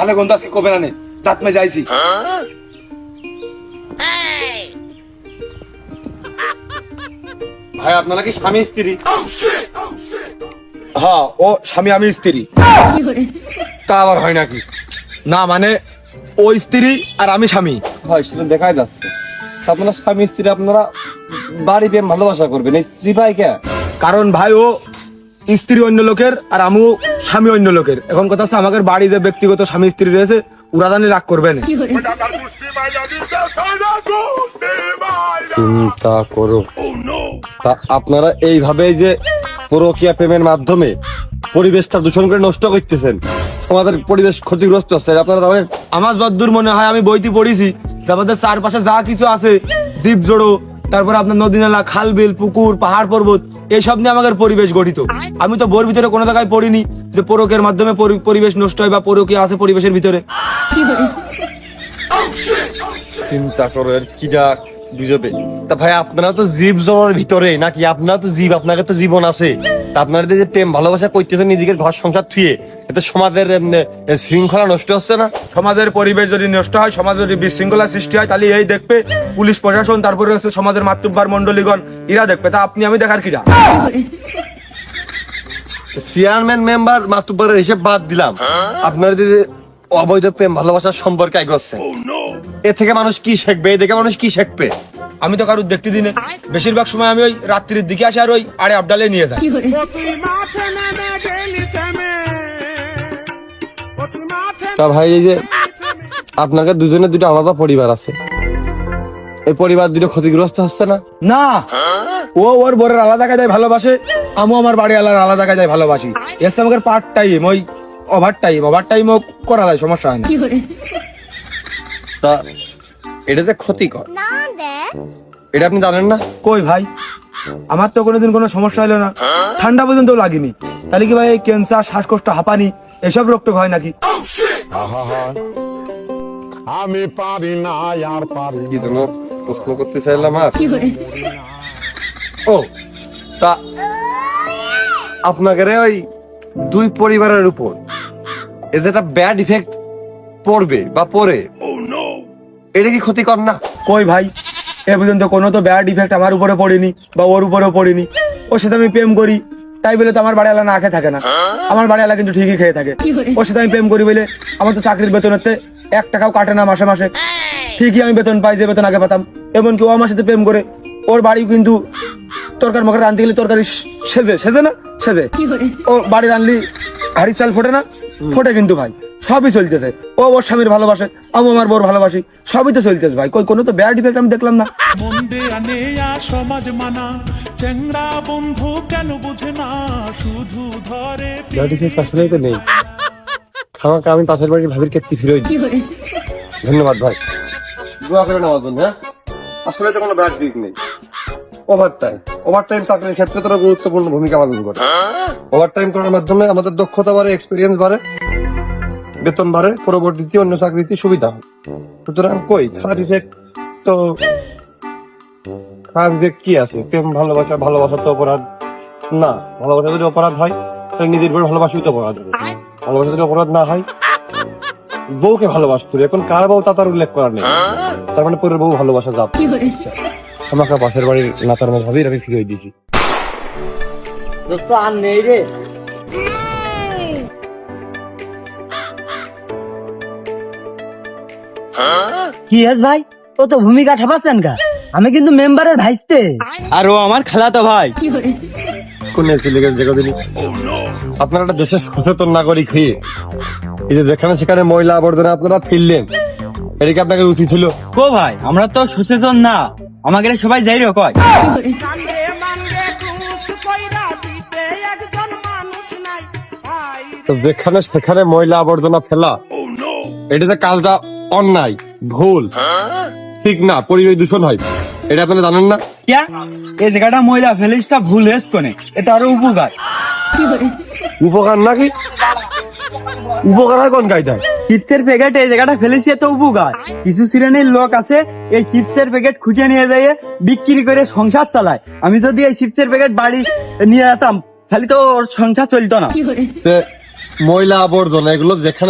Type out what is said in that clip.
গালে গন্ধ আছে কবে না দাঁত মে যাইছি। ভাই আপনারা কি স্বামী স্ত্রী? হ্যাঁ, ও স্বামী আমি স্ত্রী। তা আবার হয় নাকি? না মানে ও স্ত্রী আর আমি স্বামী। হয় সেটা দেখাই যাচ্ছে। আপনারা স্বামী স্ত্রী, আপনারা বাড়ি প্রেম ভালোবাসা করবেন, এই স্ত্রী ভাই কে? কারণ ভাই ও স্ত্রী অন্য লোকের আর আমিও স্বামী অন্য লোকের। এখন কথা হচ্ছে আমাদের বাড়ি যে ব্যক্তিগত স্বামী স্ত্রী রয়েছে ওরা জানি রাগ করবে না। চিন্তা করো। তা আপনারা এইভাবে যে পরকীয়া প্রেমের মাধ্যমে পরিবেশটা দূষণ করে নষ্ট করতেছেন, সমাজের পরিবেশ ক্ষতিগ্রস্ত হচ্ছে, আপনারা জানেন? আমার যতদূর মনে হয় আমি বইতে পড়েছি যে আমাদের চারপাশে যা কিছু আছে জীব জড়ো, তারপর আপনার নদী নালা, খাল বিল, পুকুর, পাহাড় পর্বত, এইসব নিয়ে আমাদের পরিবেশ গঠিত। আমি তো বোর ভিতরে কোনো জায়গায় পড়িনি যে পরকের মাধ্যমে পরিবেশ নষ্ট হয় বা পরকীয়া আছে পরিবেশের ভিতরে। চিন্তা করো এর কিটা বুঝবে। তা ভাই আপনারা তো জীব জড়ের ভিতরে নাকি? আপনারা তো জীব, আপনাদের তো জীবন আছে। তা আপনারা যে প্রেম ভালোবাসা করতেছেন নিজেদের ঘর সংসার থুয়ে, এতে সমাজের শৃঙ্খলা নষ্ট হচ্ছে না? সমাজের পরিবেশ যদি নষ্ট হয়, সমাজ যদি বিশৃঙ্খলা সৃষ্টি হয়, তাহলে এই দেখবে পুলিশ প্রশাসন, তারপরে হচ্ছে সমাজের মাতৃবার মন্ডলীগণ, এরা দেখবে। তা আপনি আমি দেখার কিরা? চেয়ারম্যান মেম্বার মাতুব্বরের হিসেব বাদ দিলাম, আপনারা যে অবৈধ প্রেম ভালোবাসার সম্পর্কে এগোচ্ছেন, এ থেকে মানুষ কি শিখবে? এ দেখে মানুষ কি শিখবে? আমি তো কারুর দেখতে দিনে, বেশিরভাগ সময় আমি ওই রাত্রির দিকে আসি আর ওই আড়ে আবডালে নিয়ে যাই। তা ভাই এই যে আপনাকে দুজনের দুটো আলাদা পরিবার আছে, এই পরিবার দুটো ক্ষতিগ্রস্ত হচ্ছে না? না, ও ওর বরের আলাদা কায়দায় ভালোবাসে, আমিও আমার বাড়ি আলাদা কায়দায় ভালোবাসি। এসে আমাকে পার্ট টাইম, ওই ওভার টাইমও করা যায়, সমস্যা হয় না। তা এটা যে ক্ষতিকর, এটা আপনি জানেন না? কই ভাই, আমার তো কোনোদিন কোনো সমস্যা হলো না, ঠান্ডা পর্যন্ত লাগেনি। তাহলে কি ভাই এই ক্যান্সার, শ্বাসকষ্ট, হাঁপানি এসব রোগ টোক হয় নাকি? আমি পারি না আর পারি কি জন্য প্রশ্ন করতে চাইলাম আর ও তা আপনাদের ওই দুই পরিবারের উপর এর যেটা ব্যাড ইফেক্ট পড়বে বা পড়ে, এটা কি ক্ষতিকর না? কই ভাই, এ পর্যন্ত কোনো তো ব্যাড ইফেক্ট আমার উপরে পড়েনি বা ওর উপরেও পড়েনি। ওর সাথে আমি প্রেম করি তাই বলে তো আমার বাড়িওয়ালা না খেয়ে থাকে না, আমার বাড়িওয়ালা কিন্তু ঠিকই খেয়ে থাকে। ওর সাথে আমি প্রেম করি বলে আমার তো চাকরির বেতনেতে 1 টাকাও কাটে না মাসে মাসে, ঠিকই আমি বেতন পাই যে বেতন আগে পেতাম। এমনকি ও আমার সাথে প্রেম করে ওর বাড়ি কিন্তু তরকারি মরকারি রাঁধতে গেলে তরকারি সেজে না সেজে, ও বাড়ি রানলি হাড়ির চাল ফোটে না ফোটে, কিন্তু ভাই সবই চলতেছে। ও ওর স্বামীর ভালোবাসে, আমি আমার বোর ভালোবাসি, সবই তো চলতেছে ভাই। কই কোনো তো ব্যাড ইফেক্ট আমি দেখলাম না। মন্দে আনেয়া সমাজ মানা চেংড়া বন্ধু কেন বুঝে না শুধু ধরে ব্যাড ইফেক্ট আসলেই তো নেই, খামাকে আমি পাশের বাড়ির ভাবির ক্ষেত্রে ফিরে ধন্যবাদ ভাই, দোয়া করেন আমার জন্য। হ্যাঁ, আসলে তো কোনো ব্যাড ইফেক্ট নেই। ওভারটাইম চাকরির ক্ষেত্রে তারা গুরুত্বপূর্ণ ভূমিকা পালন করে। ওভারটাইম করার মাধ্যমে আমাদের দক্ষতা বাড়ে, এক্সপিরিয়েন্স বাড়ে, বেতন বাড়ে, পরবর্তীতে অন্য চাকরিতে সুবিধা হয়। সুতরাং কই খারাপ ইফেক্ট তো, খারাপ ইফেক্ট কি আছে? প্রেম ভালোবাসা তো অপরাধ না। ভালোবাসা যদি অপরাধ হয় তাহলে নিজের বউ ভালোবাসাই তো অপরাধ হবে। ভালোবাসা যদি অপরাধ না হয়, বউকে ভালোবাসতে হবে। এখন কার বউ তা তার উল্লেখ করার নেই, তার মানে পরের বউ ভালোবাসা যাবে। আমাকে পাশের বাড়ির নাতার মধ্যে ভাবির আমি ফিরিয়ে দিয়েছি। আর নেই রে। কি হেস ভাই, ও তো ভূমিকা ঠাপাচ্ছেন কা? আমি কিন্তু মেম্বারের ভাইস্তে। আর ও আমার খালাতো ভাই। কোন ছেলেকে জায়গা দিলি? আপনারা একটা দেশের সচেতন নাগরিক হয়ে এই যে যেখানে সেখানে ময়লা আবর্জনা আপনারা ফেললেন, এটা কি আপনাকে উচিত ছিল? কো ভাই, আমরা তো সচেতন না, আমাকে সবাই যাই রে কয়। তো যেখানে সেখানে ময়লা আবর্জনা ফেলা, এটাতে কাজটা অন্যায়, ভুল, ঠিক না, পরিবেশ দূষণ হয়, এটা আপনারা জানেন না? কিয়া এই জায়গাটা ময়লা ফেলিসটা ভুল হেস কোনে, এটা আরো উপকার। উপকার নাকি? উপকার হয় কোন কায়দায়? চিপসের প্যাকেট এই জায়গাটা ফেলেছি এত উপকার। কিছু শ্রেণীর লোক আছে এই চিপসের প্যাকেট খুঁজে নিয়ে যায় বিক্রি করে সংসার চালায়। আমি যদি এই চিপসের প্যাকেট বাড়ি নিয়ে যেতাম তাহলে তো ওর সংসার চলতো না। ময়লা আবর্জনা এগুলো যেখানে